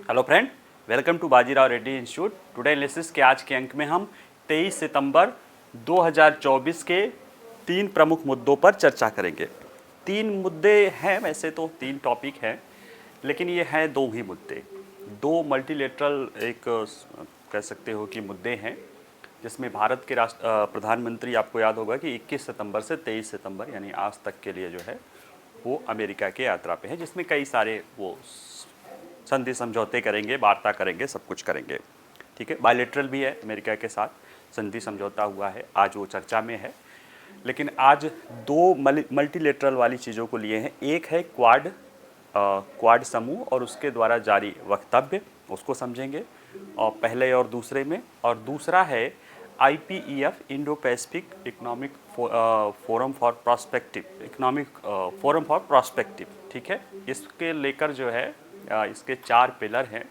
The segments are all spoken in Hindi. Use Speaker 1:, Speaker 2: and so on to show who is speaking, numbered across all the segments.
Speaker 1: Hello friend, welcome to Bajirao Reddy institute. Today analysis के आज के अंक में हम 23 सितंबर 2024 के 3 प्रमुख मुद्दों पर चर्चा करेंगे। 3 मुद्दे हैं, वैसे तो 3 टॉपिक हैं, लेकिन ये हैं 2 ही मुद्दे। 2 मल्टीलेटरल कह सकते हो कि मुद्दे हैं, जिसमें भारत के प्रधानमंत्री, आपको याद होगा कि 21 सितंबर से 23 सितंबर यानी आज तक के लिए जो है वो अमेरिका के यात्रा पे हैं, जिसमें कई सारे वो संधि समझौते करेंगे, वार्ता करेंगे, सब कुछ करेंगे। ठीक है, बायलैटरल भी है, अमेरिका के साथ संधि समझौता हुआ है, आज वो चर्चा में है। लेकिन आज 2 मल्टीलेटरल वाली चीज़ों को लिए हैं। एक है क्वाड समूह और उसके द्वारा जारी वक्तव्य, उसको समझेंगे और पहले और दूसरे में। और दूसरा है IPEF, Indo Pacific economic forum for prospective. ठीक है, इसके लेकर जो है इसके 4 पिलर हैं।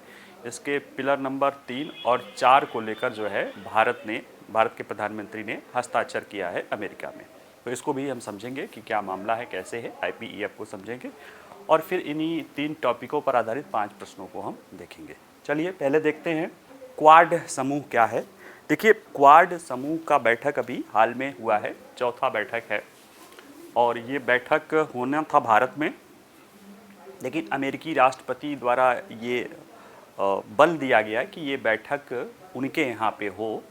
Speaker 1: इसके पिलर नंबर 3 और 4 को लेकर जो है भारत के प्रधानमंत्री ने हस्ताक्षर किया है अमेरिका में। तो इसको भी हम समझेंगे कि क्या मामला है, कैसे है, IPEF को समझेंगे और फिर इन्हीं 3 टॉपिकों पर आधारित 5 प्रश्नों को हम देखेंगे। चलिए पहले देखते हैं क्वाड समूह क्या है। देखिए, क्वाड समूह का बैठक अभी हाल में हुआ है, 4था बैठक है और ये बैठक होना था भारत में, लेकिन अमेरिकी राष्ट्रपति द्वारा ये बल दिया गया कि ये बैठक उनके यहाँ पे हो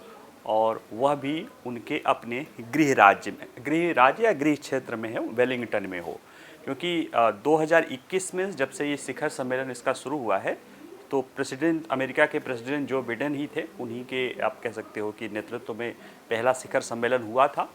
Speaker 1: और वह भी उनके अपने गृह राज्य या गृह क्षेत्र में है, वेलिंगटन में हो। क्योंकि 2021 में जब से ये शिखर सम्मेलन इसका शुरू हुआ है, तो अमेरिका के प्रेसिडेंट जो बिडेन ही थे, उन्हीं के आप कह सकते हो कि नेतृत्व में पहला शिखर सम्मेलन हुआ था।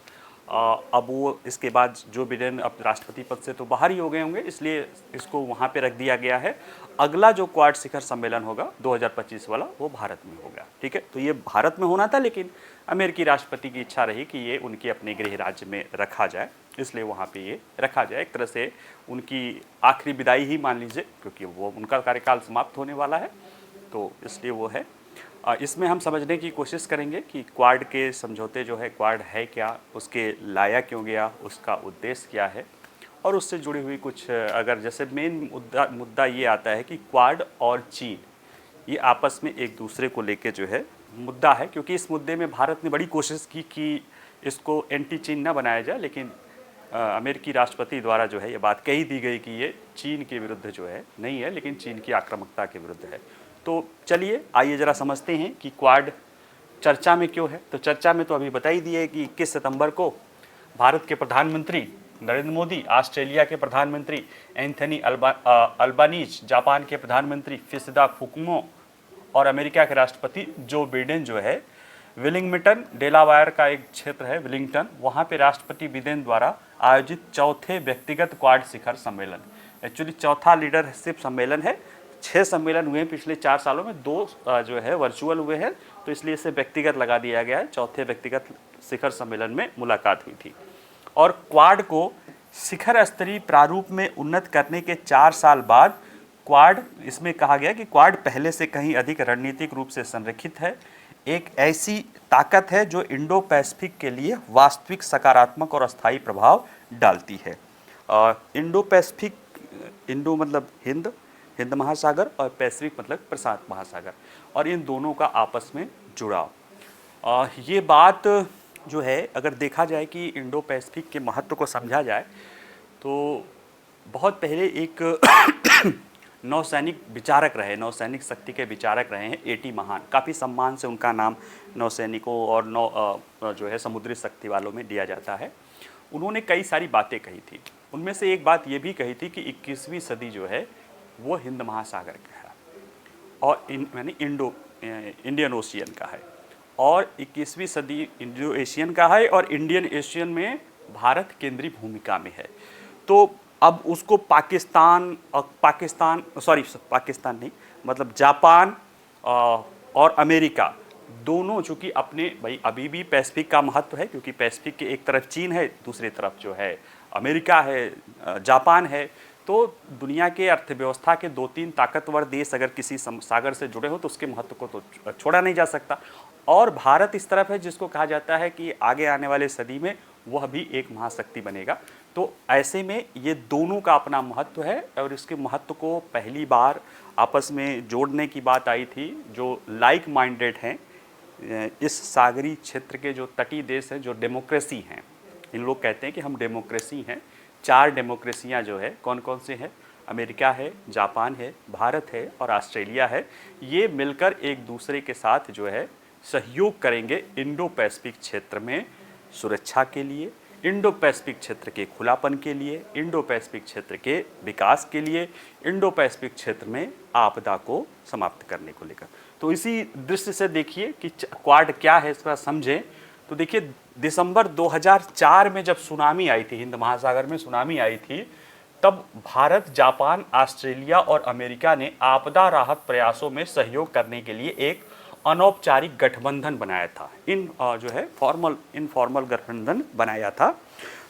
Speaker 1: अब वो इसके बाद जो बिडेन अब राष्ट्रपति पद से तो बाहर ही हो गए होंगे, इसलिए इसको वहाँ पे रख दिया गया है। अगला जो क्वाड शिखर सम्मेलन होगा 2025 वाला, वो भारत में होगा। ठीक है, तो ये भारत में होना था, लेकिन अमेरिकी राष्ट्रपति की इच्छा रही कि ये उनके अपने गृह राज्य में रखा जाए, इसलिए वहाँ पे ये रखा जाए। एक तरह से उनकी आखिरी विदाई ही मान लीजिए, क्योंकि वो उनका कार्यकाल समाप्त होने वाला है, तो इसलिए वो है। इसमें हम समझने की कोशिश करेंगे कि क्वाड के समझौते जो है, क्वाड है क्या, उसके लाया क्यों गया, उसका उद्देश्य क्या है, और उससे जुड़ी हुई कुछ अगर जैसे मेन मुद्दा ये आता है कि क्वाड और चीन ये आपस में एक दूसरे को लेके जो है मुद्दा है। क्योंकि इस मुद्दे में भारत ने बड़ी कोशिश की कि इसको एंटी चीन ना बनाया जाए, लेकिन अमेरिकी राष्ट्रपति द्वारा जो है ये बात कही दी गई कि ये चीन के विरुद्ध जो है नहीं है, लेकिन चीन की आक्रामकता के विरुद्ध है। तो चलिए आइए ज़रा समझते हैं कि क्वाड चर्चा में क्यों है। तो चर्चा में तो अभी बता ही दिए कि 21 सितंबर को भारत के प्रधानमंत्री नरेंद्र मोदी, ऑस्ट्रेलिया के प्रधानमंत्री एंथनी अल्बानीज, जापान के प्रधानमंत्री किशिदा फुकुमो और अमेरिका के राष्ट्रपति जो बिडेन जो है विलिंगटन, डेलावायर का एक क्षेत्र है विलिंगटन, वहाँ पे राष्ट्रपति बिडेन द्वारा आयोजित 4थे व्यक्तिगत क्वाड शिखर सम्मेलन, एक्चुअली 4था लीडरशिप सम्मेलन है। 6 सम्मेलन हुए हैं पिछले 4 सालों में, 2 जो है वर्चुअल हुए हैं, तो इसलिए इसे व्यक्तिगत लगा दिया गया है। 4थे व्यक्तिगत शिखर सम्मेलन में मुलाकात हुई थी और क्वाड को शिखर स्तरीय प्रारूप में उन्नत करने के 4 साल बाद क्वाड, इसमें कहा गया कि क्वाड पहले से कहीं अधिक रणनीतिक रूप से संरक्षित है, एक ऐसी ताकत है जो इंडो पैसिफिक के लिए वास्तविक सकारात्मक और अस्थायी प्रभाव डालती है। इंडो पैसिफिक, इंडो मतलब हिंद महासागर और पैसिफिक मतलब प्रशांत महासागर, और इन दोनों का आपस में जुड़ाव। ये बात जो है अगर देखा जाए कि इंडो पैसिफिक के महत्व को समझा जाए, तो बहुत पहले एक नौसैनिक विचारक रहे, नौसैनिक शक्ति के विचारक रहे हैं एटी महान। काफ़ी सम्मान से उनका नाम नौसैनिकों और जो है समुद्री शक्ति वालों में दिया जाता है। उन्होंने कई सारी बातें कही थी, उनमें से एक बात ये भी कही थी कि 21वीं सदी जो है वो हिंद महासागर का है और यानी इंडियन ओशियन का है, और 21वीं सदी इंडो एशियन का है और इंडियन एशियन में भारत केंद्रीय भूमिका में है। तो अब उसको पाकिस्तान नहीं, मतलब जापान और अमेरिका दोनों, चूँकि अपने भाई अभी भी पैसिफिक का महत्व है, क्योंकि पैसिफिक के एक तरफ चीन है, दूसरी तरफ जो है अमेरिका है, जापान है, तो दुनिया के अर्थव्यवस्था के 2-3 ताकतवर देश अगर किसी सागर से जुड़े हो तो उसके महत्व को तो छोड़ा नहीं जा सकता। और भारत इस तरफ है जिसको कहा जाता है कि आगे आने वाले सदी में वह भी एक महाशक्ति बनेगा। तो ऐसे में ये दोनों का अपना महत्व है और इसके महत्व को पहली बार आपस में जोड़ने की बात आई थी। जो लाइक माइंडेड हैं, इस सागरी क्षेत्र के जो तटीय देश हैं, जो डेमोक्रेसी हैं, इन लोग कहते हैं कि हम डेमोक्रेसी हैं। 4 डेमोक्रेसियाँ जो है कौन कौन से हैं? अमेरिका है, जापान है, भारत है और ऑस्ट्रेलिया है। ये मिलकर एक दूसरे के साथ जो है सहयोग करेंगे इंडो पैसिफिक क्षेत्र में सुरक्षा के लिए, इंडो पैसिफिक क्षेत्र के खुलापन के लिए, इंडो पैसिफिक क्षेत्र के विकास के लिए, इंडो पैसिफिक क्षेत्र में आपदा को समाप्त करने को लेकर। तो इसी दृष्टि से देखिए कि क्वाड क्या है, इसका समझें। तो देखिए दिसंबर 2004 में जब सुनामी आई थी, हिंद महासागर में सुनामी आई थी, तब भारत, जापान, ऑस्ट्रेलिया और अमेरिका ने आपदा राहत प्रयासों में सहयोग करने के लिए एक अनौपचारिक गठबंधन बनाया था। इनफॉर्मल गठबंधन बनाया था।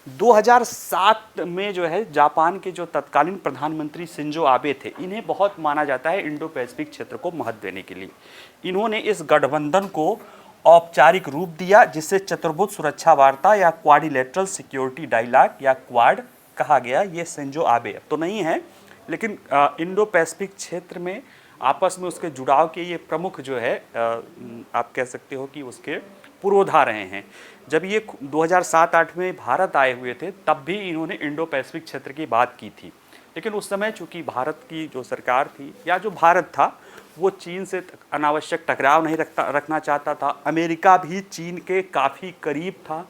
Speaker 1: 2007 में जो है जापान के जो तत्कालीन प्रधानमंत्री शिंजो आबे थे, इन्हें बहुत माना जाता है इंडो पैसिफिक क्षेत्र को महत्व देने के लिए। इन्होंने इस गठबंधन को औपचारिक रूप दिया, जिससे चतुर्भुज सुरक्षा वार्ता या क्वाड्रिलेटरल सिक्योरिटी डायलॉग या क्वाड कहा गया। ये शिंजो आबे तो नहीं है, लेकिन इंडो पैसिफिक क्षेत्र में आपस में उसके जुड़ाव के ये प्रमुख जो है आप कह सकते हो कि उसके पुरोधा रहे हैं। जब ये 2007-8 में भारत आए हुए थे, तब भी इन्होंने इंडो पैसिफिक क्षेत्र की बात की थी। लेकिन उस समय चूंकि भारत की जो सरकार थी या जो भारत था, वो चीन से अनावश्यक टकराव नहीं रखना चाहता था। अमेरिका भी चीन के काफ़ी करीब था।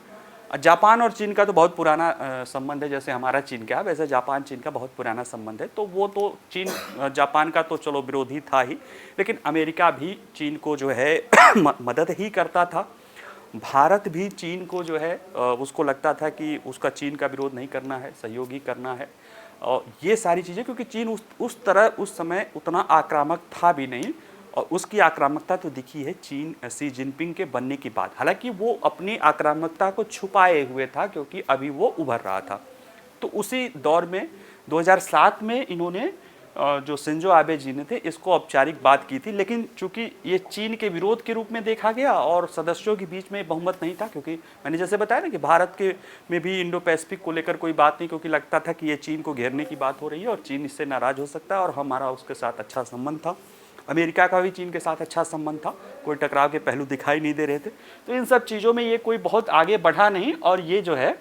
Speaker 1: जापान और चीन का तो बहुत पुराना संबंध है, जैसे हमारा चीन का, वैसे जापान चीन का बहुत पुराना संबंध है। तो वो तो चीन जापान का तो चलो विरोधी था ही, लेकिन अमेरिका भी चीन को जो है मदद ही करता था। भारत भी चीन को जो है उसको लगता था कि उसका चीन का विरोध नहीं करना है, सहयोग ही करना है। और ये सारी चीज़ें, क्योंकि चीन उस तरह उस समय उतना आक्रामक था भी नहीं, और उसकी आक्रामकता तो दिखी है चीन शी जिनपिंग के बनने की बात। हालांकि वो अपनी आक्रामकता को छुपाए हुए था, क्योंकि अभी वो उभर रहा था। तो उसी दौर में 2007 में इन्होंने जो शिंजो आबे जी ने थे, इसको औपचारिक बात की थी। लेकिन चूंकि ये चीन के विरोध के रूप में देखा गया और सदस्यों के बीच में बहुमत नहीं था, क्योंकि मैंने जैसे बताया ना कि भारत के में भी इंडो पैसिफिक को लेकर कोई बात नहीं, क्योंकि लगता था कि ये चीन को घेरने की बात हो रही है और चीन इससे नाराज हो सकता है, और हमारा उसके साथ अच्छा संबंध था। अमेरिका का भी चीन के साथ अच्छा संबंध था, कोई टकराव के पहलू दिखाई नहीं दे रहे थे। तो इन सब चीज़ों में ये कोई बहुत आगे बढ़ा नहीं और ये जो है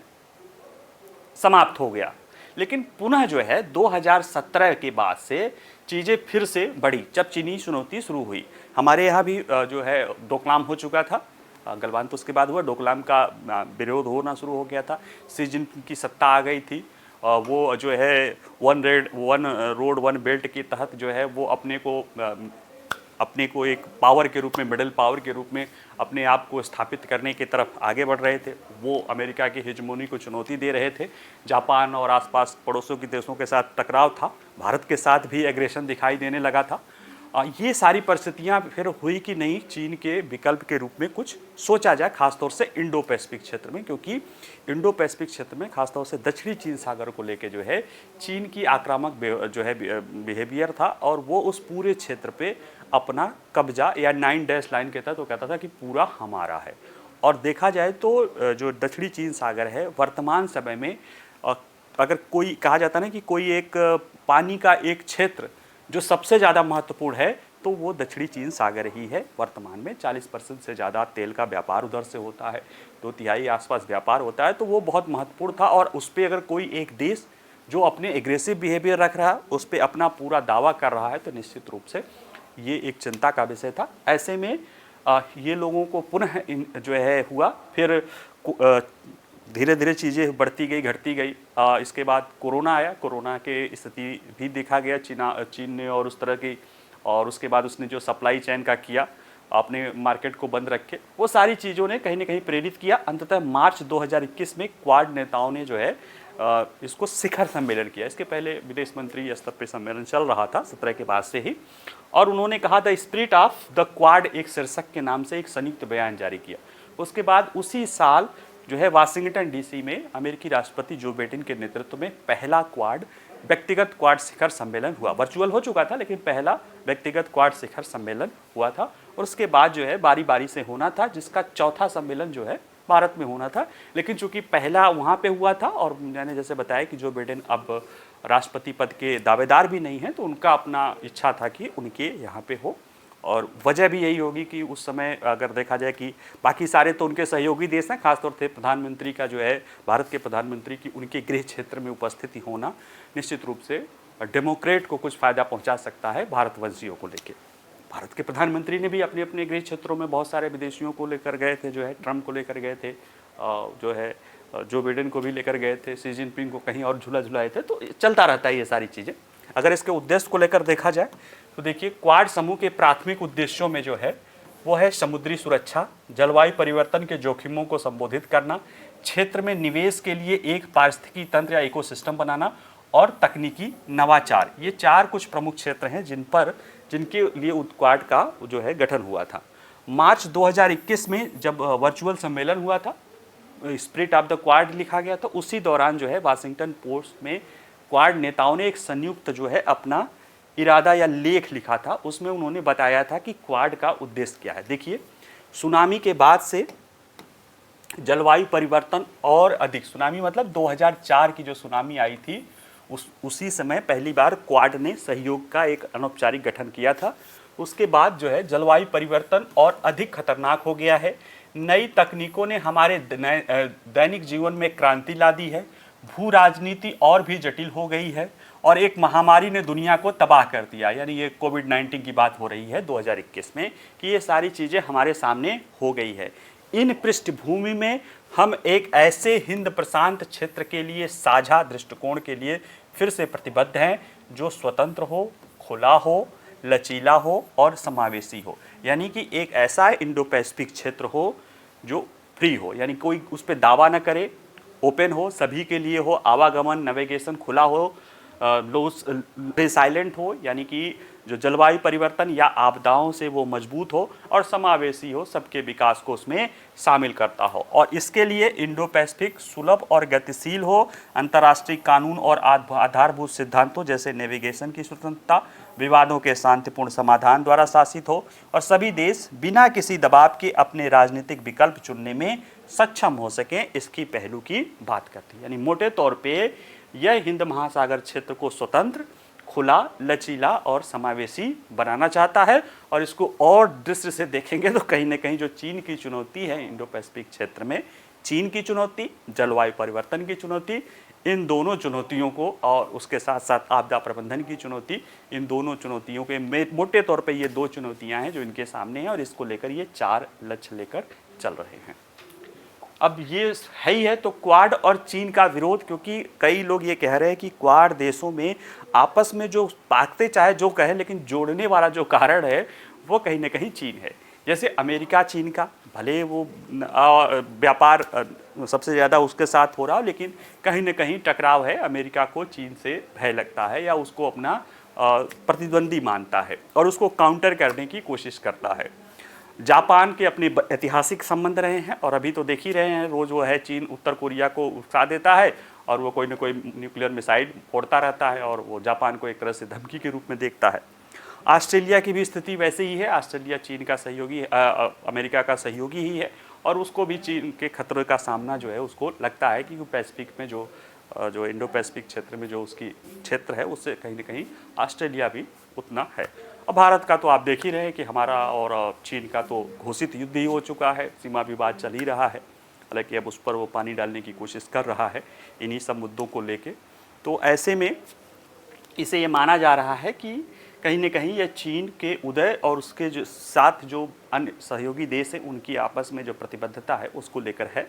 Speaker 1: समाप्त हो गया। लेकिन पुनः जो है 2017 के बाद से चीज़ें फिर से बढ़ी, जब चीनी चुनौती शुरू हुई। हमारे यहाँ भी जो है डोकलाम हो चुका था, गलवान तो उसके बाद हुआ, डोकलाम का विरोध होना शुरू हो गया था। शी जिनपिंग की सत्ता आ गई थी। वो जो है वन रोड वन बेल्ट के तहत जो है वो अपने को एक पावर के रूप में, मिडिल पावर के रूप में अपने आप को स्थापित करने की तरफ आगे बढ़ रहे थे। वो अमेरिका की हेजमोनी को चुनौती दे रहे थे। जापान और आसपास पड़ोसियों के देशों के साथ टकराव था, भारत के साथ भी एग्रेशन दिखाई देने लगा था। ये सारी परिस्थितियां फिर हुई कि नहीं, चीन के विकल्प के रूप में कुछ सोचा जाए, खासतौर से इंडो पैसिफिक क्षेत्र में, क्योंकि इंडो पैसिफिक क्षेत्र में खासतौर से दक्षिणी चीन सागर को लेके जो है चीन की आक्रामक जो है बिहेवियर था, और वो उस पूरे क्षेत्र पे अपना कब्जा या 9 डैश लाइन के तहत वो कहता था कि पूरा हमारा है। और देखा जाए तो जो दक्षिणी चीन सागर है वर्तमान समय में, अगर कोई कहा जाता ना कि कोई एक पानी का एक क्षेत्र जो सबसे ज़्यादा महत्वपूर्ण है, तो वो दक्षिणी चीन सागर ही है। वर्तमान में 40% से ज़्यादा तेल का व्यापार उधर से होता है, 2/3 आसपास व्यापार होता है, तो वो बहुत महत्वपूर्ण था। और उस पर अगर कोई एक देश जो अपने एग्रेसिव बिहेवियर रख रहा है, उस पर अपना पूरा दावा कर रहा है, तो निश्चित रूप से ये एक चिंता का विषय था। ऐसे में ये लोगों को पुनः जो है हुआ, फिर धीरे धीरे चीज़ें बढ़ती गई, घटती गई। इसके बाद कोरोना आया, कोरोना के स्थिति भी देखा गया चीन ने और उस तरह की, और उसके बाद उसने जो सप्लाई चेन का किया, अपने मार्केट को बंद रखे, वो सारी चीज़ों ने कहीं ना कहीं प्रेरित किया। अंततः मार्च 2021 में क्वाड नेताओं ने जो है इसको शिखर सम्मेलन किया। इसके पहले विदेश मंत्री स्तर पर सम्मेलन चल रहा था 17 के बाद से ही, और उन्होंने कहा the spirit of the quad एक शीर्षक के नाम से एक संयुक्त बयान जारी किया। उसके बाद उसी साल जो है वाशिंगटन डीसी में अमेरिकी राष्ट्रपति जो बाइडेन के नेतृत्व में पहला क्वाड व्यक्तिगत क्वाड शिखर सम्मेलन हुआ। वर्चुअल हो चुका था, लेकिन पहला व्यक्तिगत क्वाड शिखर सम्मेलन हुआ था। और उसके बाद जो है बारी बारी से होना था, जिसका चौथा सम्मेलन जो है भारत में होना था। लेकिन चूंकि पहला वहाँ पे हुआ था और मैंने जैसे बताया कि जो बिडेन अब राष्ट्रपति पद के दावेदार भी नहीं हैं, तो उनका अपना इच्छा था कि उनके यहाँ पे हो। और वजह भी यही होगी कि उस समय अगर देखा जाए कि बाकी सारे तो उनके सहयोगी देश हैं, खासतौर से प्रधानमंत्री का जो है, भारत के प्रधानमंत्री की उनके गृह क्षेत्र में उपस्थिति होना निश्चित रूप से डेमोक्रेट को कुछ फ़ायदा पहुंचा सकता है भारतवंशियों को लेकर। भारत के प्रधानमंत्री ने भी अपने अपने गृह क्षेत्रों में बहुत सारे विदेशियों को लेकर गए थे, जो है ट्रंप को लेकर गए थे, जो है जो बिडेन को भी लेकर गए थे, शी जिनपिंग को कहीं और झूला झुलाए थे। तो चलता रहता है ये सारी चीज़ें। अगर इसके उद्देश्य को लेकर देखा जाए तो देखिए, क्वाड समूह के प्राथमिक उद्देश्यों में जो है वो है समुद्री सुरक्षा, जलवायु परिवर्तन के जोखिमों को संबोधित करना, क्षेत्र में निवेश के लिए एक पारिस्थितिकी तंत्र या इकोसिस्टम बनाना और तकनीकी नवाचार। ये 4 कुछ प्रमुख क्षेत्र हैं जिनके लिए क्वाड का जो है गठन हुआ था। मार्च 2021 में जब वर्चुअल सम्मेलन हुआ था, स्पिरिट ऑफ द क्वाड लिखा गया था, उसी दौरान जो है वाशिंगटन पोस्ट में क्वाड नेताओं ने एक संयुक्त जो है अपना इरादा या लेख लिखा था। उसमें उन्होंने बताया था कि क्वाड का उद्देश्य क्या है। देखिए, सुनामी के बाद से जलवायु परिवर्तन और अधिक, सुनामी मतलब 2004 की जो सुनामी आई थी, उसी समय पहली बार क्वाड ने सहयोग का एक अनौपचारिक गठन किया था। उसके बाद जो है जलवायु परिवर्तन और अधिक खतरनाक हो गया है, नई तकनीकों ने हमारे दैनिक जीवन में क्रांति ला दी है, भू राजनीति और भी जटिल हो गई है और एक महामारी ने दुनिया को तबाह कर दिया। यानी ये कोविड-19 की बात हो रही है 2021 में कि ये सारी चीज़ें हमारे सामने हो गई है। इन पृष्ठभूमि में हम एक ऐसे हिंद प्रशांत क्षेत्र के लिए साझा दृष्टिकोण के लिए फिर से प्रतिबद्ध हैं जो स्वतंत्र हो, खुला हो, लचीला हो और समावेशी हो। यानी कि एक ऐसा इंडो पैसिफिक क्षेत्र हो जो फ्री हो, यानी कोई उस पर दावा न करे, ओपन हो, सभी के लिए हो, आवागमन नेविगेशन खुला हो, साइलेंट हो, यानी कि जो जलवायु परिवर्तन या आपदाओं से वो मजबूत हो और समावेशी हो, सबके विकास को उसमें शामिल करता हो। और इसके लिए इंडो पैसिफिक सुलभ और गतिशील हो, अंतर्राष्ट्रीय कानून और आधारभूत सिद्धांतों जैसे नेविगेशन की स्वतंत्रता, विवादों के शांतिपूर्ण समाधान द्वारा शासित हो और सभी देश बिना किसी दबाव के अपने राजनीतिक विकल्प चुनने में सक्षम हो सकें, इसकी पहलू की बात करती है। यानी मोटे तौर पे यह हिंद महासागर क्षेत्र को स्वतंत्र, खुला, लचीला और समावेशी बनाना चाहता है। और इसको और दृष्टि से देखेंगे तो कहीं ना कहीं जो चीन की चुनौती है इंडो पैसिफिक क्षेत्र में, चीन की चुनौती, जलवायु परिवर्तन की चुनौती, इन दोनों चुनौतियों को और उसके साथ साथ आपदा प्रबंधन की चुनौती, इन दोनों चुनौतियों के मोटे तौर पे ये 2 चुनौतियां हैं जो इनके सामने हैं और इसको लेकर ये 4 लक्ष्य लेकर चल रहे हैं। अब ये है ही है तो क्वाड और चीन का विरोध, क्योंकि कई लोग ये कह रहे हैं कि क्वाड देशों में आपस में जो ताकतें चाहे जो कहे, लेकिन जोड़ने वाला जो कारण है वो कहीं ना कहीं चीन है। जैसे अमेरिका चीन का, भले वो व्यापार सबसे ज़्यादा उसके साथ हो रहा हो, लेकिन कहीं ना कहीं टकराव है। अमेरिका को चीन से भय लगता है या उसको अपना प्रतिद्वंदी मानता है और उसको काउंटर करने की कोशिश करता है। जापान के अपने ऐतिहासिक संबंध रहे हैं और अभी तो देख ही रहे हैं, रोज़ वो है चीन उत्तर कोरिया को उकसा देता है और वो कोई ना कोई न्यूक्लियर मिसाइल फोड़ता रहता है और वो जापान को एक तरह से धमकी के रूप में देखता है। ऑस्ट्रेलिया की भी स्थिति वैसे ही है। ऑस्ट्रेलिया चीन का सहयोगी, अमेरिका का सहयोगी ही है और उसको भी चीन के खतरे का सामना जो है उसको लगता है कि पैसिफिक में जो इंडो पैसिफिक क्षेत्र में जो उसकी क्षेत्र है उससे कहीं ना कहीं ऑस्ट्रेलिया भी उतना है। और भारत का तो आप देख ही रहे हैं कि हमारा और चीन का तो घोषित युद्ध ही हो चुका है, सीमा विवाद चल ही रहा है। हालांकि अब उस पर वो पानी डालने की कोशिश कर रहा है इन्हीं सब मुद्दों को लेके। तो ऐसे में इसे ये माना जा रहा है कि कहीं न कहीं यह चीन के उदय और उसके जो साथ जो अन्य सहयोगी देश हैं उनकी आपस में जो प्रतिबद्धता है उसको लेकर है।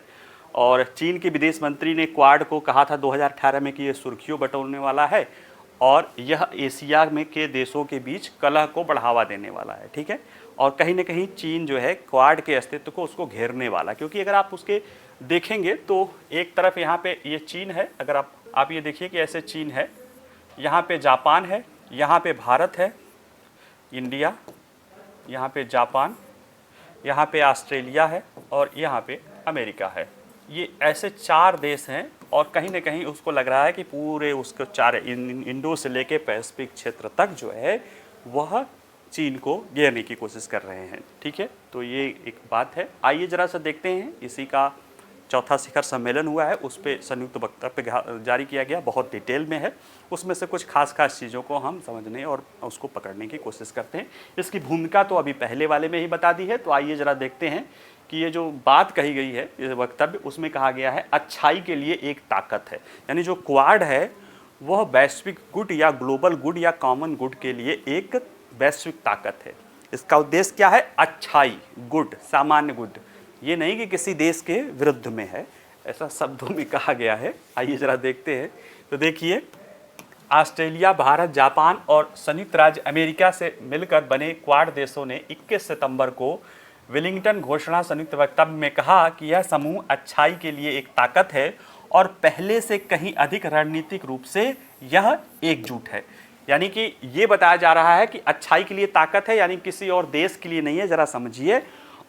Speaker 1: और चीन के विदेश मंत्री ने क्वाड को कहा था 2018 में कि ये सुर्खियों बटोरने वाला है और यह एशिया में के देशों के बीच कलह को बढ़ावा देने वाला है। ठीक है, और कहीं ना कहीं चीन जो है क्वाड के अस्तित्व को उसको घेरने वाला, क्योंकि अगर आप उसके देखेंगे तो एक तरफ यहाँ पे ये चीन है, अगर आप ये देखिए कि ऐसे चीन है, यहाँ पे जापान है, यहाँ पे भारत है, इंडिया, यहाँ पे जापान, यहाँ पे ऑस्ट्रेलिया है और यहाँ पे अमेरिका है। ये ऐसे 4 देश हैं और कहीं ना कहीं उसको लग रहा है कि पूरे उसको 4 इंडो से लेके पैसिफिक क्षेत्र तक जो है वह चीन को घेरने की कोशिश कर रहे हैं। ठीक है, तो ये एक बात है। आइए ज़रा सा देखते हैं इसी का चौथा शिखर सम्मेलन हुआ है उस पर संयुक्त वक्तव्य जारी किया गया, बहुत डिटेल में है। उसमें से कुछ खास चीज़ों को हम समझने और उसको पकड़ने की कोशिश करते हैं। इसकी भूमिका तो अभी पहले वाले में ही बता दी है, तो आइए ज़रा देखते हैं कि ये जो बात कही गई है ये वक्तव्य, उसमें कहा गया है अच्छाई के लिए एक ताकत है। यानी जो क्वाड है वह वैश्विक गुड या ग्लोबल गुड या कॉमन गुड के लिए एक वैश्विक ताकत है। इसका उद्देश्य क्या है? अच्छाई, गुड, सामान्य गुड, ये नहीं कि किसी देश के विरुद्ध में है, ऐसा शब्दों में कहा गया है। आइए ज़रा देखते हैं। तो देखिए, ऑस्ट्रेलिया, भारत, जापान और संयुक्त राज्य अमेरिका से मिलकर बने क्वाड देशों ने 21 सितंबर को वेलिंगटन घोषणा संयुक्त वक्तव्य में कहा कि यह समूह अच्छाई के लिए एक ताकत है और पहले से कहीं अधिक रणनीतिक रूप से यह एकजुट है। यानी कि ये बताया जा रहा है कि अच्छाई के लिए ताकत है, यानी किसी और देश के लिए नहीं है, ज़रा समझिए।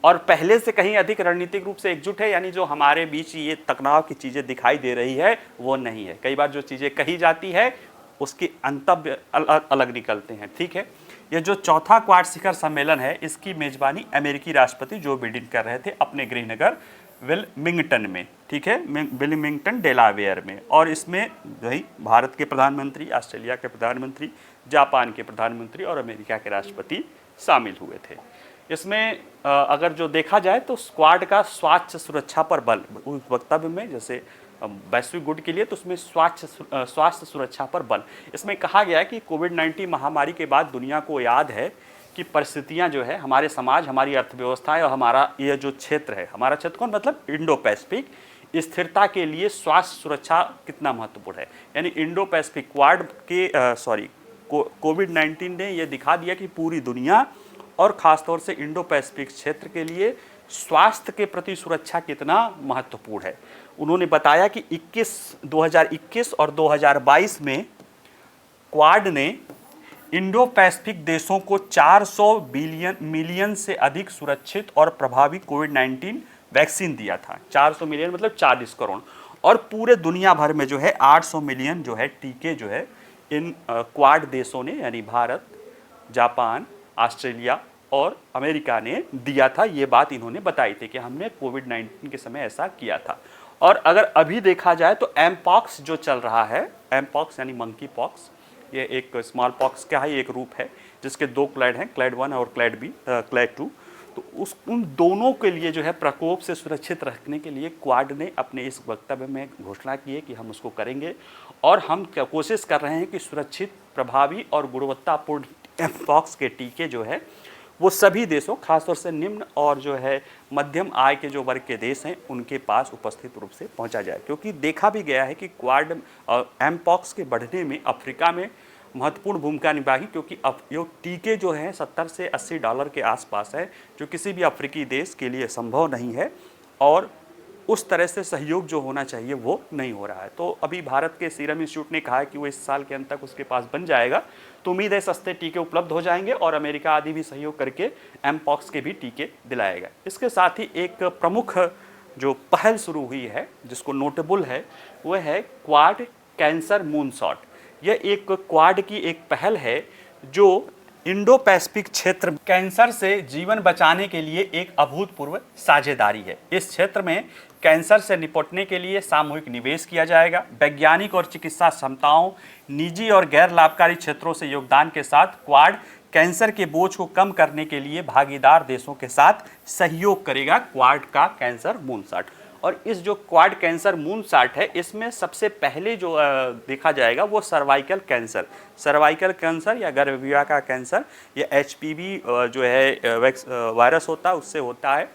Speaker 1: और पहले से कहीं अधिक रणनीतिक रूप से एकजुट है, यानी जो हमारे बीच ये तनाव की चीज़ें दिखाई दे रही है वो नहीं है। कई बार जो चीज़ें कही जाती है उसके अंतव्य अलग निकलते हैं, ठीक है। यह जो चौथा क्वाड शिखर सम्मेलन है इसकी मेजबानी अमेरिकी राष्ट्रपति जो बिडेन कर रहे थे अपने गृहनगर विलमिंगटन में, ठीक है, विलमिंगटन डेलावेयर में। और इसमें वही भारत के प्रधानमंत्री, ऑस्ट्रेलिया के प्रधानमंत्री, जापान के प्रधानमंत्री और अमेरिका के राष्ट्रपति शामिल हुए थे। इसमें अगर जो देखा जाए तो स्क्वाड का स्वास्थ्य सुरक्षा पर बल, उस वक्तव्य में जैसे वैश्विक गुड के लिए, तो उसमें स्वास्थ्य सुरक्षा पर बल। इसमें कहा गया है कि कोविड-19 महामारी के बाद दुनिया को याद है कि परिस्थितियां जो है हमारे समाज, हमारी अर्थव्यवस्था है और हमारा ये जो क्षेत्र है, हमारा क्षेत्र कौन, मतलब इंडो पैसिफिक, स्थिरता के लिए स्वास्थ्य सुरक्षा कितना महत्वपूर्ण है। यानी इंडो पैसिफिक क्वाड के कोविड-19 ने यह दिखा दिया कि पूरी दुनिया और ख़ासतौर से इंडो पैसिफिक क्षेत्र के लिए स्वास्थ्य के प्रति सुरक्षा कितना महत्वपूर्ण है। उन्होंने बताया कि 2021 और 2022 में क्वाड ने इंडो पैसिफिक देशों को 400 मिलियन से अधिक सुरक्षित और प्रभावी कोविड-19 वैक्सीन दिया था। 400 मिलियन मतलब 40 करोड़, और पूरे दुनिया भर में जो है 800 मिलियन जो है टीके जो है इन क्वाड देशों ने, यानी भारत, जापान, ऑस्ट्रेलिया और अमेरिका ने दिया था। ये बात इन्होंने बताई थी कि हमने कोविड-19 के समय ऐसा किया था। और अगर अभी देखा जाए तो एमपॉक्स जो चल रहा है, एमपॉक्स यानी मंकी पॉक्स, ये एक स्मॉल पॉक्स का ही एक रूप है जिसके दो क्लैड हैं, क्लैड 1 और क्लैड 2। तो उन दोनों के लिए जो है प्रकोप से सुरक्षित रखने के लिए क्वाड ने अपने इस वक्तव्य में घोषणा की है कि हम उसको करेंगे और हम कोशिश कर रहे हैं कि सुरक्षित, प्रभावी और गुणवत्तापूर्ण एमपॉक्स के टीके जो है वो सभी देशों, खासतौर से निम्न और जो है मध्यम आय के जो वर्ग के देश हैं उनके पास उपस्थित रूप से पहुंचा जाए। क्योंकि देखा भी गया है कि क्वाड एमपॉक्स के बढ़ने में अफ्रीका में महत्वपूर्ण भूमिका निभाई, क्योंकि ये टीके जो हैं $70 से $80 के आसपास है, जो किसी भी अफ्रीकी देश के लिए संभव नहीं है और उस तरह से सहयोग जो होना चाहिए वो नहीं हो रहा है। तो अभी भारत के सीरम इंस्टीट्यूट ने कहा है कि वो इस साल के अंत तक उसके पास बन जाएगा, तो उम्मीद है सस्ते टीके उपलब्ध हो जाएंगे और अमेरिका आदि भी सहयोग करके एमपॉक्स के भी टीके दिलाएगा। इसके साथ ही एक प्रमुख जो पहल शुरू हुई है जिसको नोटेबल है वह है क्वाड कैंसर मूनशॉट। यह एक क्वाड की एक पहल है जो इंडो पैसिफिक क्षेत्र कैंसर से जीवन बचाने के लिए एक अभूतपूर्व साझेदारी है। इस क्षेत्र में कैंसर से निपटने के लिए सामूहिक निवेश किया जाएगा। वैज्ञानिक और चिकित्सा क्षमताओं, निजी और गैर लाभकारी क्षेत्रों से योगदान के साथ क्वाड कैंसर के बोझ को कम करने के लिए भागीदार देशों के साथ सहयोग करेगा। क्वाड का कैंसर मूनशॉट, और इस जो क्वाड कैंसर मूनशॉट है इसमें सबसे पहले जो देखा जाएगा वो सर्वाइकल कैंसर या गर्भविवाह का कैंसर, ये HPV जो है वायरस होता है उससे होता है।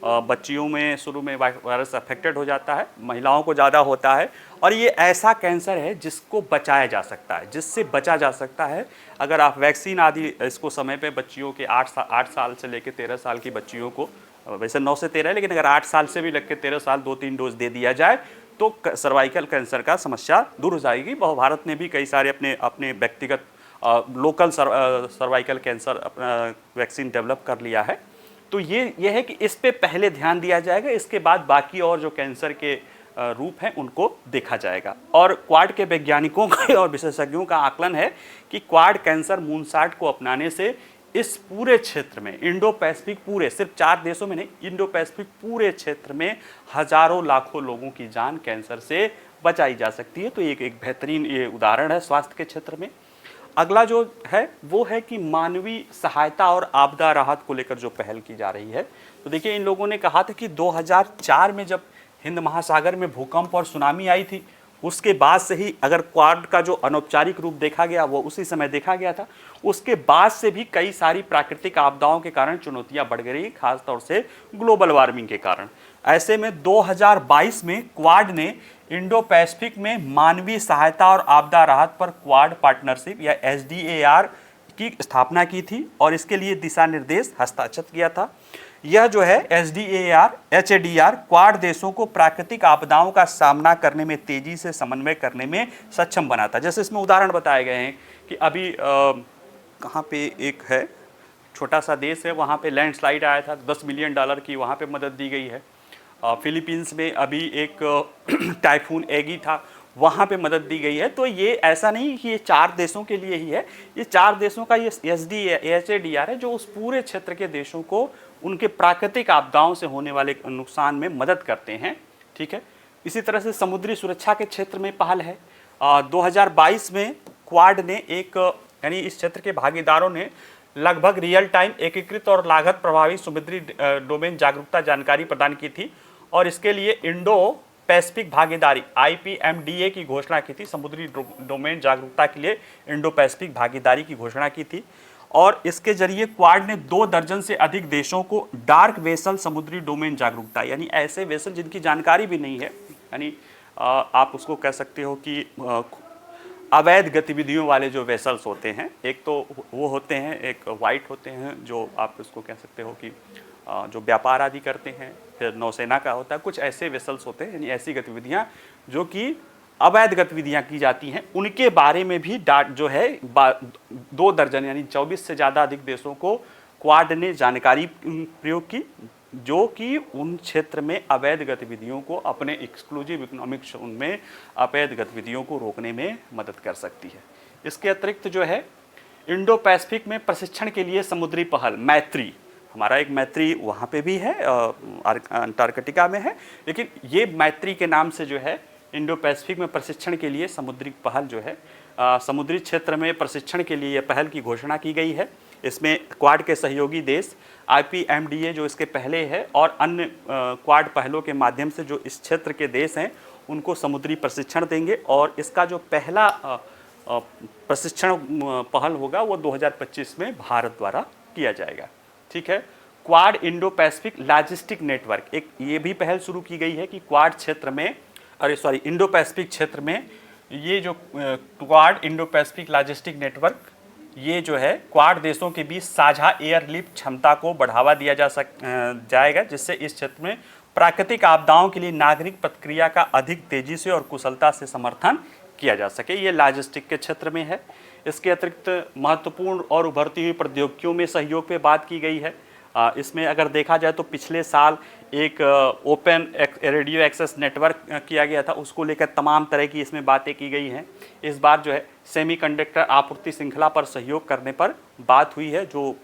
Speaker 1: बच्चियों में शुरू में वायरस अफेक्टेड हो जाता है, महिलाओं को ज़्यादा होता है, और ये ऐसा कैंसर है जिसको बचाया जा सकता है, जिससे बचा जा सकता है अगर आप वैक्सीन आदि इसको समय पे बच्चियों के 8 साल से लेकर 13 साल की बच्चियों को, वैसे 9 से 13 है लेकिन अगर 8 साल से भी लग के 13 साल 2-3 डोज दे दिया जाए तो सर्वाइकल कैंसर का समस्या दूर हो जाएगी। भारत ने भी कई सारे अपने व्यक्तिगत local cervical cancer vaccine develop कर लिया है। तो ये है कि इस पे पहले ध्यान दिया जाएगा, इसके बाद बाकी और जो कैंसर के रूप हैं उनको देखा जाएगा। और क्वाड के वैज्ञानिकों और विशेषज्ञों का आकलन है कि क्वाड कैंसर मूनशॉट को अपनाने से इस पूरे क्षेत्र में, इंडो पैसिफिक पूरे, सिर्फ 4 देशों में नहीं, इंडो पैसिफिक पूरे क्षेत्र में हजारों लाखों लोगों की जान कैंसर से बचाई जा सकती है। तो एक बेहतरीन ये उदाहरण है स्वास्थ्य के क्षेत्र में। अगला जो है वो है कि मानवीय सहायता और आपदा राहत को लेकर जो पहल की जा रही है। तो देखिए, इन लोगों ने कहा था कि 2004 में जब हिंद महासागर में भूकंप और सुनामी आई थी, उसके बाद से ही अगर क्वाड का जो अनौपचारिक रूप देखा गया वो उसी समय देखा गया था। उसके बाद से भी कई सारी प्राकृतिक आपदाओं के कारण चुनौतियां बढ़ गई, खासतौर से ग्लोबल वार्मिंग के कारण। ऐसे में 2022 में क्वाड ने इंडो पैसिफिक में मानवीय सहायता और आपदा राहत पर क्वाड पार्टनरशिप या SDAR की स्थापना की थी और इसके लिए दिशा निर्देश हस्ताक्षर किया था। यह जो है SDAR HADR क्वाड देशों को प्राकृतिक आपदाओं का सामना करने में तेजी से समन्वय करने में सक्षम बनाता। जैसे इसमें उदाहरण बताए गए हैं कि अभी कहाँ पे एक है छोटा सा देश है, वहाँ पे लैंडस्लाइड आया था, $10 मिलियन की वहाँ पे मदद दी गई है। फिलीपींस में अभी एक टाइफून एगी था, वहाँ पे मदद दी गई है। तो ये ऐसा नहीं कि ये 4 देशों के लिए ही है, ये 4 देशों का ये HADR है जो उस पूरे क्षेत्र के देशों को उनके प्राकृतिक आपदाओं से होने वाले नुकसान में मदद करते हैं। ठीक है, इसी तरह से समुद्री सुरक्षा के क्षेत्र में पहल है। 2022 में क्वाड ने यानी इस क्षेत्र के भागीदारों ने लगभग रियल टाइम एकीकृत और लागत प्रभावी समुद्री डोमेन जागरूकता जानकारी प्रदान की थी और इसके लिए इंडो पैसिफिक भागीदारी IPMDA की घोषणा की थी। समुद्री डोमेन जागरूकता के लिए इंडो पैसिफिक भागीदारी की घोषणा की थी और इसके जरिए क्वाड ने 2 दर्जन से अधिक देशों को डार्क वेसल समुद्री डोमेन जागरूकता, यानी ऐसे वेसल जिनकी जानकारी भी नहीं है, यानी आप उसको कह सकते हो कि अवैध गतिविधियों वाले जो वेसल्स होते हैं, एक तो वो होते हैं, एक वाइट होते हैं जो आप उसको कह सकते हो कि जो व्यापार आदि करते हैं, फिर नौसेना का होता है, कुछ ऐसे वेसल्स होते हैं, यानी ऐसी गतिविधियां जो कि अवैध गतिविधियां की जाती हैं, उनके बारे में भी जो है 2 दर्जन यानी 24 से ज़्यादा अधिक देशों को क्वाड ने जानकारी प्रयोग की, जो कि उन क्षेत्र में अवैध गतिविधियों को अपने एक्सक्लूसिव इकोनॉमिक जोन में अवैध गतिविधियों को रोकने में मदद कर सकती है। इसके अतिरिक्त जो है इंडो पैसिफिक में प्रशिक्षण के लिए समुद्री पहल मैत्री, हमारा एक मैत्री वहाँ पे भी है, अंटार्कटिका में है, लेकिन ये मैत्री के नाम से जो है इंडो पैसिफिक में प्रशिक्षण के लिए समुद्री पहल जो है समुद्री क्षेत्र में प्रशिक्षण के लिए पहल की घोषणा की गई है। इसमें क्वाड के सहयोगी देश IPMDA जो इसके पहले है और अन्य क्वाड पहलों के माध्यम से जो इस क्षेत्र के देश हैं उनको समुद्री प्रशिक्षण देंगे और इसका जो पहला प्रशिक्षण पहल होगा वो 2025 में भारत द्वारा किया जाएगा। ठीक है, quad Indo Pacific logistic network, एक ये भी पहल शुरू की गई है कि क्वाड क्षेत्र में इंडो पैसिफिक क्षेत्र में ये जो quad Indo Pacific logistic network, ये जो है क्वाड देशों के बीच साझा एयरलिफ्ट क्षमता को बढ़ावा दिया जाएगा, जिससे इस क्षेत्र में प्राकृतिक आपदाओं के लिए नागरिक प्रतिक्रिया का अधिक तेजी से और कुशलता से समर्थन किया जा सके। ये लॉजिस्टिक के क्षेत्र में है। इसके अतिरिक्त महत्वपूर्ण और उभरती हुई प्रौद्योगिकियों में सहयोग पे बात की गई है। इसमें अगर देखा जाए तो पिछले साल एक ओपन रेडियो एक्सेस नेटवर्क किया गया था, उसको लेकर तमाम तरह की इसमें बातें की गई हैं। इस बार जो है सेमीकंडक्टर आपूर्ति श्रृंखला पर सहयोग करने पर बात हुई है, जो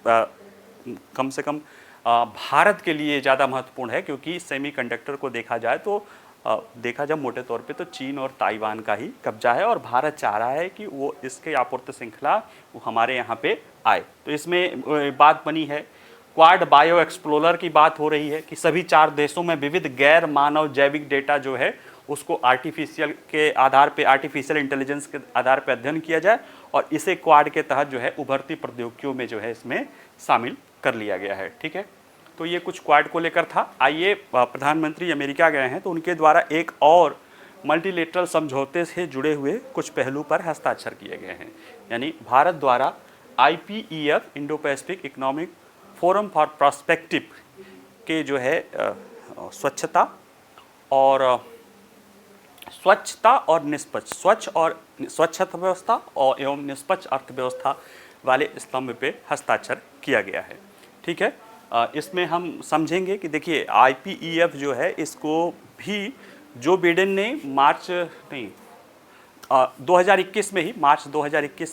Speaker 1: कम से कम भारत के लिए ज़्यादा महत्वपूर्ण है, क्योंकि सेमीकंडक्टर को देखा जाए तो देखा जाए मोटे तौर पे तो चीन और ताइवान का ही कब्जा है और भारत चाह रहा है कि वो इसके आपूर्ति श्रृंखला वो हमारे यहाँ पे आए। तो इसमें बात बनी है। क्वाड बायो एक्सप्लोरर की बात हो रही है कि सभी 4 देशों में विविध गैर मानव जैविक डेटा जो है उसको आर्टिफिशियल इंटेलिजेंस के आधार पर अध्ययन किया जाए और इसे क्वाड के तहत जो है उभरती प्रौद्योगिकियों में जो है इसमें शामिल कर लिया गया है। ठीक है, तो ये कुछ क्वाड को लेकर था। आइए, प्रधानमंत्री अमेरिका गए हैं तो उनके द्वारा एक और मल्टीलेटरल समझौते से जुड़े हुए कुछ पहलू पर हस्ताक्षर किए गए हैं। यानी भारत द्वारा IPEF Indo Pacific economic forum for prospective के जो है स्वच्छता और निष्पक्ष स्वच्छ अर्थव्यवस्था और एवं निष्पक्ष अर्थव्यवस्था वाले स्तंभ पे हस्ताक्षर किया गया है। ठीक है, इसमें हम समझेंगे कि देखिए IPEF जो है इसको भी जो बिडेन ने मार्च 2021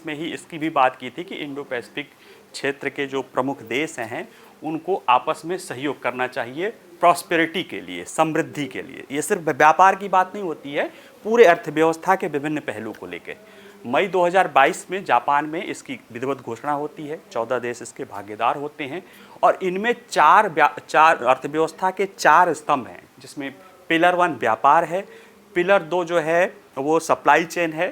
Speaker 1: में ही इसकी भी बात की थी कि इंडो पैसिफिक क्षेत्र के जो प्रमुख देश हैं उनको आपस में सहयोग करना चाहिए प्रॉस्पेरिटी के लिए, समृद्धि के लिए। ये सिर्फ व्यापार की बात नहीं होती है, पूरे अर्थव्यवस्था के विभिन्न पहलू को लेकर। मई 2022 में जापान में इसकी विधिवत घोषणा होती है, 14 देश इसके भागीदार होते हैं और इनमें चार अर्थव्यवस्था के 4 स्तंभ हैं, जिसमें पिलर 1 व्यापार है, पिलर 2 जो है वो सप्लाई चेन है,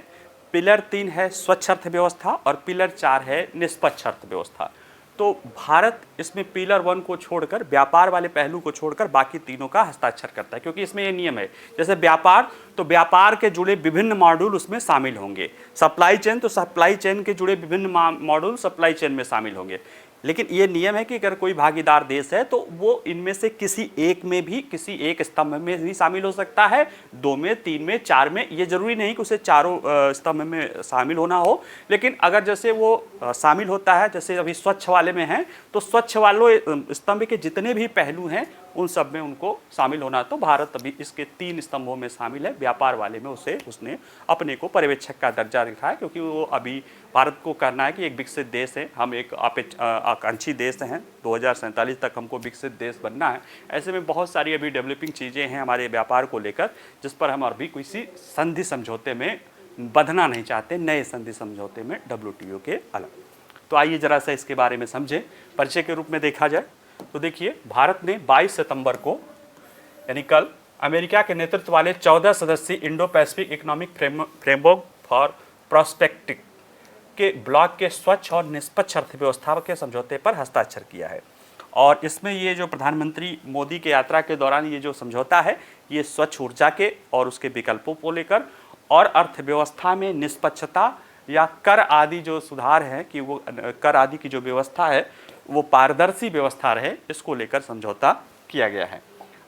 Speaker 1: पिलर 3 है स्वच्छ अर्थव्यवस्था और पिलर 4 है निष्पक्ष अर्थव्यवस्था। तो भारत इसमें पिलर 1 को छोड़कर, व्यापार वाले पहलू को छोड़कर बाकी तीनों का हस्ताक्षर करता है, क्योंकि इसमें ये नियम है, जैसे व्यापार तो व्यापार के जुड़े विभिन्न मॉड्यूल उसमें शामिल होंगे, सप्लाई चेन तो सप्लाई चेन के जुड़े विभिन्न मॉड्यूल सप्लाई चेन में शामिल होंगे। लेकिन ये नियम है कि अगर कोई भागीदार देश है तो वो इनमें से किसी एक में भी, किसी एक स्तंभ में भी शामिल हो सकता है, 2 में, 3 में, 4 में। ये जरूरी नहीं कि उसे चारों स्तंभ में शामिल होना हो, लेकिन अगर जैसे वो शामिल होता है, जैसे अभी स्वच्छ वाले में है, तो स्वच्छ वालों स्तंभ के जितने भी पहलू हैं उन सब में उनको शामिल होना। तो भारत अभी इसके 3 स्तंभों में शामिल है। व्यापार वाले में उसने अपने को पर्यवेक्षक का दर्जा रखा है, क्योंकि वो अभी भारत को करना है कि एक विकसित देश है, हम एक आकांक्षी देश हैं, 2047 तक हमको विकसित देश बनना है। ऐसे में बहुत सारी अभी डेवलपिंग चीज़ें हैं हमारे व्यापार को लेकर, जिस पर हम अभी किसी संधि समझौते में बंधना नहीं चाहते, नए संधि समझौते में WTO के अलग। तो आइए जरा सा इसके बारे में समझें। परिचय के रूप में देखा जाए तो देखिए, भारत ने 22 सितंबर को यानी कल अमेरिका के नेतृत्व वाले 14 सदस्यीय Indo Pacific economic framework for prospective के ब्लॉक के स्वच्छ और निष्पक्ष अर्थव्यवस्था के समझौते पर हस्ताक्षर किया है। और इसमें ये जो प्रधानमंत्री मोदी के यात्रा के दौरान ये जो समझौता है, ये स्वच्छ ऊर्जा के और उसके विकल्पों को लेकर और अर्थव्यवस्था में निष्पक्षता या कर आदि जो सुधार है कि वो कर आदि की जो व्यवस्था है वो पारदर्शी व्यवस्था रहे, इसको लेकर समझौता किया गया है।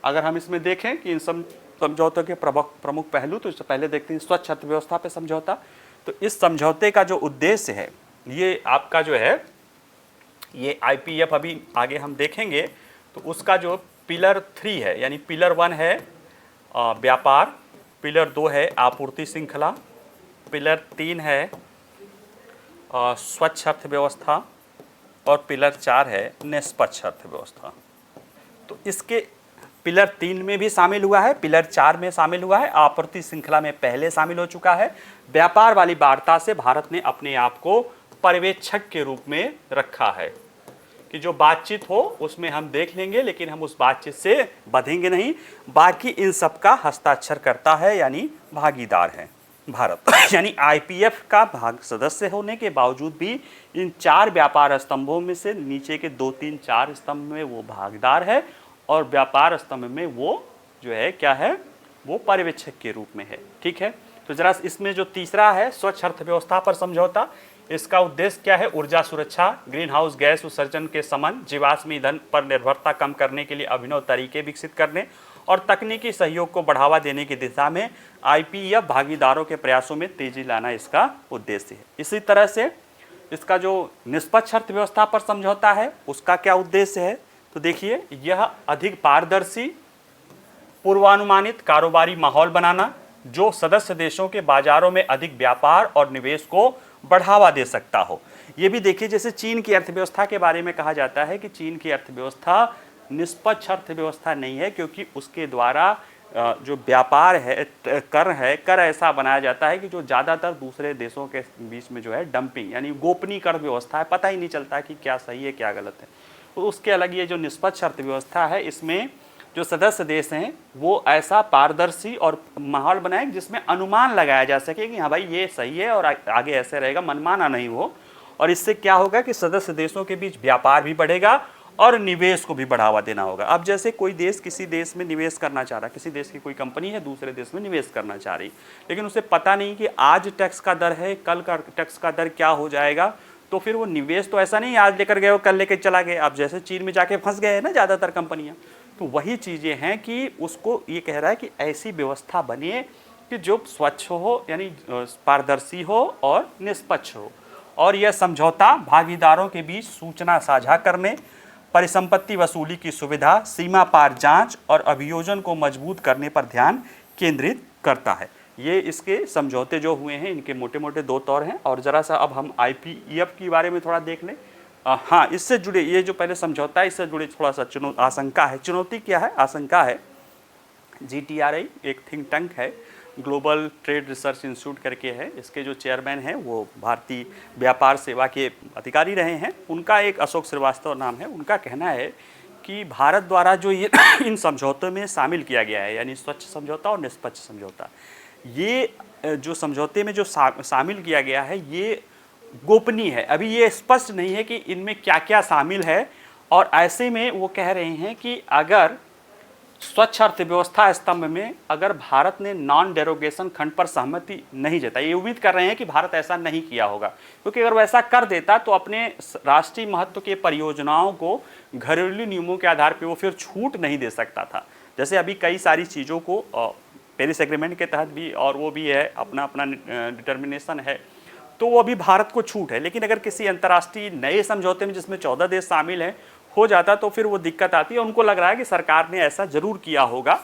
Speaker 1: अगर हम इसमें देखें कि इन समझौतों के प्रमुख पहलू, तो इससे पहले देखते हैं स्वच्छ अर्थव्यवस्था पे समझौता। तो इस समझौते का जो उद्देश्य है, ये आपका जो है ये IPEF अभी आगे हम देखेंगे, तो उसका जो पिलर 3 है, यानी पिलर 1 है व्यापार, पिलर 2 है आपूर्ति श्रृंखला, पिलर 3 है स्वच्छ अर्थव्यवस्था और पिलर 4 है निष्पक्ष अर्थव्यवस्था। तो इसके पिलर 3 में भी शामिल हुआ है, पिलर 4 में शामिल हुआ है, आपूर्ति श्रृंखला में पहले शामिल हो चुका है। व्यापार वाली वार्ता से भारत ने अपने आप को पर्यवेक्षक के रूप में रखा है कि जो बातचीत हो उसमें हम देख लेंगे, लेकिन हम उस बातचीत से बंधेंगे नहीं। बाकी इन सब का हस्ताक्षर करता है, यानी भागीदार है भारत। यानी IPEF का भाग सदस्य होने के बावजूद भी इन 4 व्यापार स्तंभों में से नीचे के 2, 3, 4 स्तंभ में वो भागीदार है और व्यापार स्तंभ में वो जो है क्या है, वो पर्यवेक्षक के रूप में है। ठीक है, तो जरा इसमें जो तीसरा है स्वच्छ अर्थव्यवस्था पर समझौता, इसका उद्देश्य क्या है? ऊर्जा सुरक्षा, ग्रीन हाउस गैस उत्सर्जन के शमन, जीवाश्म ईंधन पर निर्भरता कम करने के लिए अभिनव तरीके विकसित करने और तकनीकी सहयोग को बढ़ावा देने की दिशा में IPEF भागीदारों के प्रयासों में तेजी लाना इसका उद्देश्य है। इसी तरह से इसका जो निष्पक्ष अर्थव्यवस्था पर समझौता है, उसका क्या उद्देश्य है? तो देखिए, यह अधिक पारदर्शी, पूर्वानुमानित कारोबारी माहौल बनाना जो सदस्य देशों के बाजारों में अधिक व्यापार और निवेश को बढ़ावा दे सकता हो। ये भी देखिए, जैसे चीन की अर्थव्यवस्था के बारे में कहा जाता है कि चीन की अर्थव्यवस्था निष्पक्ष अर्थव्यवस्था नहीं है, क्योंकि उसके द्वारा जो व्यापार है, कर ऐसा बनाया जाता है कि जो ज़्यादातर दूसरे देशों के बीच में जो है डंपिंग यानी गोपनीय कर व्यवस्था है, पता ही नहीं चलता कि क्या सही है क्या गलत है। तो उसके अलग ये जो निष्पक्ष अर्थव्यवस्था है, इसमें जो सदस्य देश हैं वो ऐसा पारदर्शी और माहौल बनाए जिसमें अनुमान लगाया जा सके कि हाँ भाई ये सही है और आगे ऐसे रहेगा, मनमाना नहीं हो। और इससे क्या होगा कि सदस्य देशों के बीच व्यापार भी बढ़ेगा और निवेश को भी बढ़ावा देना होगा। अब जैसे कोई देश किसी देश में निवेश करना चाह रहा, किसी देश की कोई कंपनी है दूसरे देश में निवेश करना चाह रही, लेकिन उसे पता नहीं कि आज टैक्स का दर है, कल का टैक्स का दर क्या हो जाएगा, तो फिर वो निवेश तो ऐसा नहीं आज लेकर गए वो कल लेकर चला गया। अब जैसे चीन में जाके फंस गए हैं ना ज़्यादातर कंपनियाँ, तो वही चीज़ें हैं कि उसको ये कह रहा है कि ऐसी व्यवस्था बनिए कि जो स्वच्छ हो, यानी पारदर्शी हो और निष्पक्ष हो। और यह समझौता भागीदारों के बीच सूचना साझा करने, परिसंपत्ति वसूली की सुविधा, सीमा पार जांच और अभियोजन को मजबूत करने पर ध्यान केंद्रित करता है। ये इसके समझौते जो हुए हैं, इनके मोटे मोटे 2 तौर हैं। और ज़रा सा अब हम IPEF के बारे में थोड़ा देख लें। हाँ, इससे जुड़े ये जो पहले समझौता है, इससे जुड़े थोड़ा सा आशंका है। चुनौती क्या है, आशंका है। GTRI एक थिंक टैंक है, ग्लोबल ट्रेड रिसर्च इंस्टीट्यूट करके है, इसके जो चेयरमैन हैं वो भारतीय व्यापार सेवा के अधिकारी रहे हैं, उनका एक अशोक श्रीवास्तव नाम है। उनका कहना है कि भारत द्वारा जो ये इन समझौतों में शामिल किया गया है, यानी स्वच्छ समझौता और निष्पक्ष समझौता, ये जो समझौते में जो शामिल किया गया है ये गोपनीय है। अभी ये स्पष्ट नहीं है कि इनमें क्या क्या शामिल है, और ऐसे में वो कह रहे हैं कि अगर स्वच्छ अर्थव्यवस्था स्तंभ में अगर भारत ने नॉन डेरोगेशन खंड पर सहमति नहीं जताई, ये उम्मीद कर रहे हैं कि भारत ऐसा नहीं किया होगा, क्योंकि अगर वैसा कर देता तो अपने राष्ट्रीय महत्व के परियोजनाओं को घरेलू नियमों के आधार पर वो फिर छूट नहीं दे सकता था। जैसे अभी कई सारी चीज़ों को पेरिस एग्रीमेंट के तहत भी, और वो भी है अपना अपना डिटर्मिनेशन है, तो वो अभी भारत को छूट है। लेकिन अगर किसी अंतर्राष्ट्रीय नए समझौते में जिसमें 14 देश शामिल हैं हो जाता तो फिर वो दिक्कत आती है। उनको लग रहा है कि सरकार ने ऐसा जरूर किया होगा,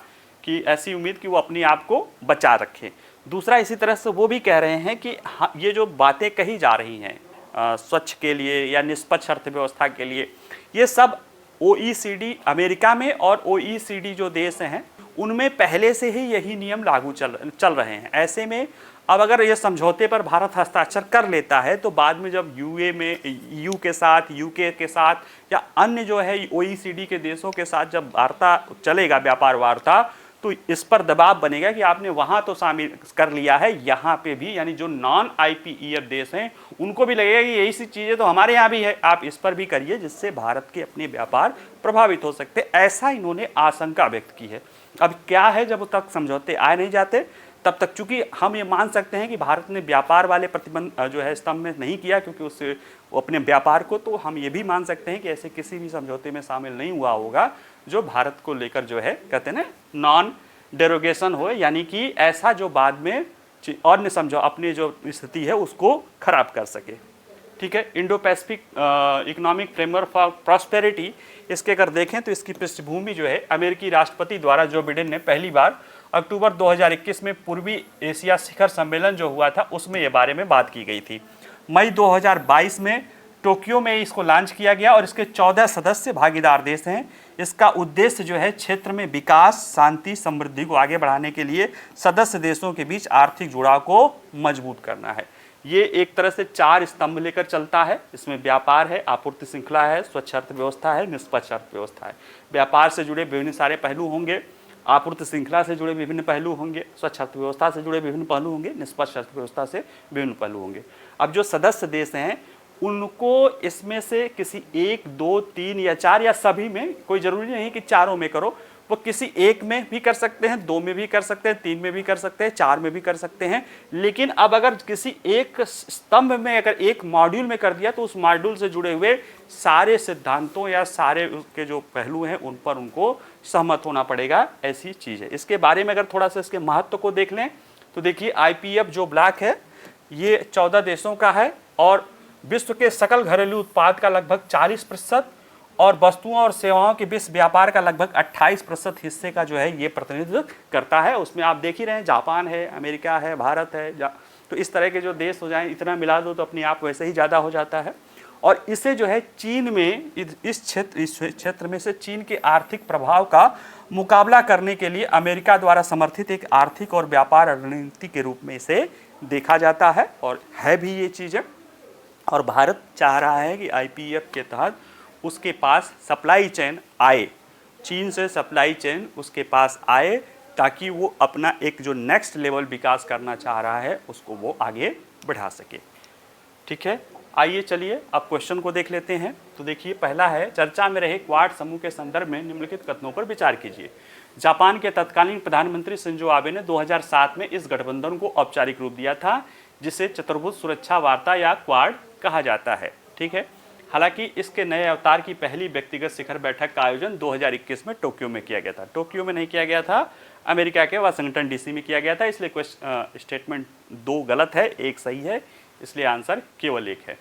Speaker 1: कि ऐसी उम्मीद कि वो अपने आप को बचा रखे। दूसरा, इसी तरह से वो भी कह रहे हैं कि ये जो बातें कही जा रही हैं स्वच्छ के लिए या निष्पक्ष अर्थव्यवस्था के लिए, ये सब OECD अमेरिका में और OECD जो देश हैं उनमें पहले से ही यही नियम लागू चल रहे हैं। ऐसे में अब अगर ये समझौते पर भारत हस्ताक्षर कर लेता है तो बाद में जब EU के साथ, UK के साथ या अन्य जो है OECD के देशों के साथ जब वार्ता चलेगा, व्यापार वार्ता, तो इस पर दबाव बनेगा कि आपने वहाँ तो शामिल कर लिया है, यहाँ पे भी, यानी जो नॉन IPEF देश हैं उनको भी लगेगा कि यही सी चीज़ें तो हमारे यहाँ भी है, आप इस पर भी करिए, जिससे भारत के अपने व्यापार प्रभावित हो सकते। ऐसा इन्होंने आशंका व्यक्त की है। अब क्या है, जब तक समझौते आए नहीं जाते तब तक, चूंकि हम ये मान सकते हैं कि भारत ने व्यापार वाले प्रतिबंध जो है स्तंभ में नहीं किया, क्योंकि उससे अपने व्यापार को, तो हम ये भी मान सकते हैं कि ऐसे किसी भी समझौते में शामिल नहीं हुआ होगा जो भारत को लेकर जो है कहते हैं ना नॉन डेरोगेशन हो, यानी कि ऐसा जो बाद में अन्य समझौ अपनी जो स्थिति है उसको खराब कर सके। ठीक है, Indo Pacific economic framework for prosperity, इसके अगर देखें तो इसकी पृष्ठभूमि जो है अमेरिकी राष्ट्रपति द्वारा जो बिडेन ने पहली बार अक्टूबर 2021 में पूर्वी एशिया शिखर सम्मेलन जो हुआ था उसमें ये बारे में बात की गई थी। मई 2022 में टोक्यो में इसको लॉन्च किया गया और इसके 14 सदस्य भागीदार देश हैं। इसका उद्देश्य जो है क्षेत्र में विकास, शांति, समृद्धि को आगे बढ़ाने के लिए सदस्य देशों के बीच आर्थिक जुड़ाव को मजबूत करना है। ये एक तरह से 4 स्तंभ लेकर चलता है। इसमें व्यापार है, आपूर्ति श्रृंखला है, स्वच्छ अर्थव्यवस्था है, निष्पक्ष अर्थव्यवस्था है। व्यापार से जुड़े विभिन्न सारे पहलू होंगे, आपूर्ति श्रृंखला से जुड़े विभिन्न पहलू होंगे, स्वच्छ अर्थव्यवस्था से जुड़े विभिन्न पहलू होंगे, निष्पक्ष अर्थव्यवस्था से विभिन्न पहलू होंगे। अब जो सदस्य देश हैं उनको इसमें से किसी 1, 2, 3 या 4 या सभी में, कोई जरूरी नहीं कि चारों में करो, वो किसी एक में भी कर सकते हैं, 2 में भी कर सकते हैं, 3 में भी कर सकते हैं, 4 में भी कर सकते हैं। लेकिन अब अगर किसी एक स्तंभ में, अगर एक मॉड्यूल में कर दिया तो उस मॉड्यूल से जुड़े हुए सारे सिद्धांतों या सारे उसके जो पहलू हैं उन पर उनको सहमत होना पड़ेगा, ऐसी चीज़ है। इसके बारे में अगर थोड़ा सा इसके महत्व को देख लें तो देखिए, IPEF जो ब्लॉक है ये 14 देशों का है और विश्व के सकल घरेलू उत्पाद का लगभग 40% और वस्तुओं और सेवाओं के विश्व व्यापार का लगभग 28% हिस्से का जो है ये प्रतिनिधित्व करता है। उसमें आप देख ही रहे हैं, जापान है, अमेरिका है, भारत है, तो इस तरह के जो देश हो जाएं, इतना मिला दो तो अपने आप वैसे ही ज़्यादा हो जाता है। और इसे जो है चीन में, इस क्षेत्र में से चीन के आर्थिक प्रभाव का मुकाबला करने के लिए अमेरिका द्वारा समर्थित एक आर्थिक और व्यापार रणनीति के रूप में इसे देखा जाता है, और है भी ये चीज़ें। और भारत चाह रहा है कि IPEF के तहत उसके पास सप्लाई चेन आए, चीन से सप्लाई चेन उसके पास आए, ताकि वो अपना एक जो नेक्स्ट लेवल विकास करना चाह रहा है उसको वो आगे बढ़ा सके। ठीक है, आइए चलिए अब क्वेश्चन को देख लेते हैं। तो देखिए, पहला है, चर्चा में रहे क्वाड समूह के संदर्भ में निम्नलिखित कथनों पर विचार कीजिए। जापान के तत्कालीन प्रधानमंत्री शिंजो आबे ने 2007 में इस गठबंधन को औपचारिक रूप दिया था, जिसे चतुर्भुज सुरक्षा वार्ता या क्वाड कहा जाता है। ठीक है, हालांकि इसके नए अवतार की पहली व्यक्तिगत शिखर बैठक का आयोजन 2021 में टोक्यो में किया गया था। टोक्यो में नहीं किया गया था, अमेरिका के वाशिंगटन DC में किया गया था, इसलिए स्टेटमेंट 2 गलत है, 1 सही है, इसलिए आंसर केवल 1 है।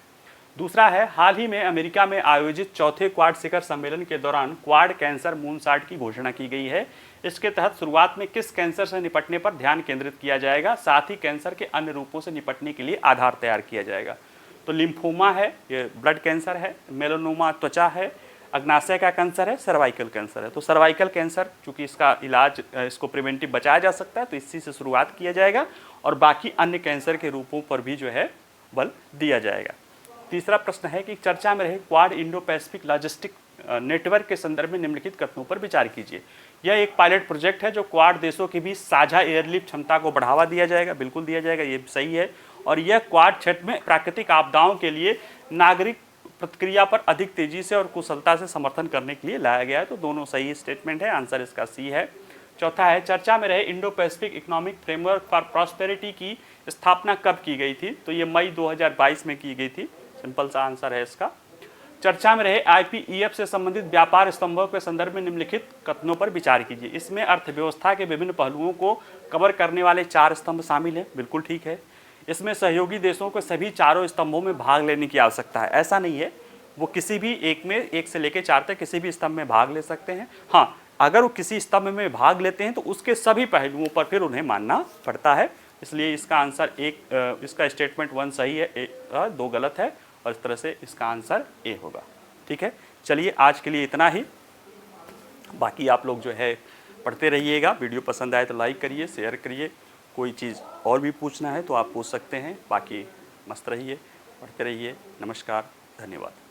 Speaker 1: दूसरा है, हाल ही में अमेरिका में आयोजित चौथे क्वाड शिखर सम्मेलन के दौरान क्वाड कैंसर मूनशॉट की घोषणा की गई है। इसके तहत शुरुआत में किस कैंसर से निपटने पर ध्यान केंद्रित किया जाएगा, साथ ही कैंसर के अन्य रूपों से निपटने के लिए आधार तैयार किया जाएगा। तो लिम्फोमा है, ये ब्लड कैंसर है, मेलानोमा त्वचा है, अग्नाशय का कैंसर है, सर्वाइकल कैंसर है। तो सर्वाइकल कैंसर चूंकि इसका इलाज, इसको प्रिवेंटिव बचाया जा सकता है, तो इसी से शुरुआत किया जाएगा और बाकी अन्य कैंसर के रूपों पर भी जो है बल दिया जाएगा। तीसरा प्रश्न है कि चर्चा में रहे quad Indo Pacific logistic network के संदर्भ में निम्नलिखित कथनों पर विचार कीजिए। यह एक पायलट प्रोजेक्ट है जो क्वाड देशों के बीच साझा एयरलिफ्ट क्षमता को बढ़ावा दिया जाएगा, बिल्कुल दिया जाएगा, ये सही है। और यह क्वाड क्षेत्र में प्राकृतिक आपदाओं के लिए नागरिक प्रतिक्रिया पर अधिक तेजी से और कुशलता से समर्थन करने के लिए लाया गया है। तो दोनों सही स्टेटमेंट है, आंसर इसका सी है। चौथा है चर्चा में रहे Indo Pacific economic framework for prosperity की स्थापना कब की गई थी। तो ये मई 2022 में की गई थी, सिंपल सा आंसर है इसका। चर्चा में रहे IPEF से संबंधित व्यापार स्तंभों के संदर्भ में निम्नलिखित कथनों पर विचार कीजिए। इसमें अर्थव्यवस्था के विभिन्न पहलुओं को कवर करने वाले 4 स्तंभ शामिल हैं, बिल्कुल ठीक है। इसमें सहयोगी देशों को सभी 4 स्तंभों में भाग लेने की आवश्यकता है, ऐसा नहीं है, वो किसी भी एक में, 1 से लेकर 4 तक किसी भी स्तंभ में भाग ले सकते हैं। हाँ, अगर वो किसी स्तंभ में भाग लेते हैं तो उसके सभी पहलुओं पर फिर उन्हें मानना पड़ता है। इसलिए इसका आंसर इसका स्टेटमेंट 1 सही है, 2 गलत है, और इस तरह से इसका आंसर ए होगा। ठीक है, चलिए आज के लिए इतना ही। बाकी आप लोग जो है पढ़ते रहिएगा। वीडियो पसंद आए तो लाइक करिए, शेयर करिए। कोई चीज़ और भी पूछना है तो आप पूछ सकते हैं। बाकी मस्त रहिए, पढ़ते रहिए। नमस्कार, धन्यवाद।